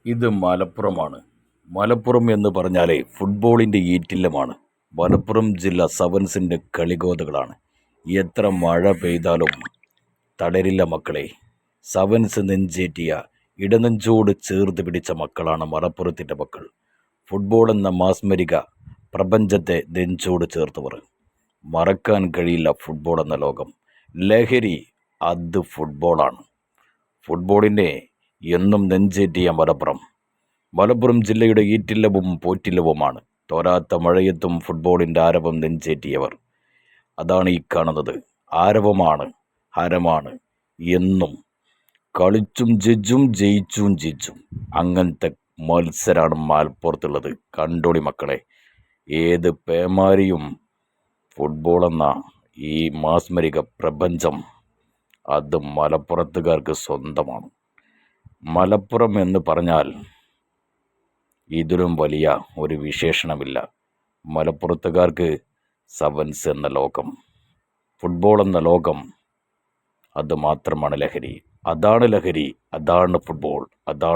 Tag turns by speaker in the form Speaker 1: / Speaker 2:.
Speaker 1: ഇത് മലപ്പുറമാണ്. മലപ്പുറം എന്ന് പറഞ്ഞാലേ ഫുട്ബോളിൻ്റെ ഈറ്റില്ലമാണ്. മലപ്പുറം ജില്ല സെവൻസിൻ്റെ കളിഗോതകളാണ്. എത്ര മഴ പെയ്താലും തളരില്ല മക്കളെ. സെവൻസ് നെഞ്ചേറ്റിയ ഇടനെഞ്ചോട് ചേർത്ത് പിടിച്ച മക്കളാണ് മലപ്പുറത്തിൻ്റെ മക്കൾ. ഫുട്ബോൾ എന്ന മാസ്മരിക പ്രപഞ്ചത്തെ നെഞ്ചോട് ചേർത്തവർ. മറക്കാൻ കഴിയില്ല ഫുട്ബോൾ എന്ന ലോകം. ലഹരി അത് ഫുട്ബോളാണ്. ഫുട്ബോളിനെ എന്നും നെഞ്ചേറ്റിയ മലപ്പുറം ജില്ലയുടെ ഈറ്റില്ലവും പോറ്റില്ലവുമാണ്. തോരാത്ത മഴയത്തും ഫുട്ബോളിൻ്റെ ആരവം നെഞ്ചേറ്റിയവർ. അതാണ് ഈ കാണുന്നത്. ആരവമാണ്, ഹരമാണ്. എന്നും കളിച്ചും ജയിച്ചും അങ്ങനത്തെ മത്സരമാണ് മലപ്പുറത്തുള്ളത്. കണ്ടോളി മക്കളെ. ഏത് പേമാരിയും ഫുട്ബോളെന്ന ഈ മാസ്മരിക പ്രപഞ്ചം അത് മലപ്പുറത്തുകാർക്ക് സ്വന്തമാണ്. മലപ്പുറം എന്ന് പറഞ്ഞാൽ ഇതിലും വലിയ ഒരു വിശേഷണമില്ല. മലപ്പുറത്തുകാർക്ക് സെവൻസ് എന്ന ലോകം, ഫുട്ബോൾ എന്ന ലോകം, അത് മാത്രമാണ് ലഹരി. അതാണ് ലഹരി, അതാണ് ഫുട്ബോൾ, അതാണ്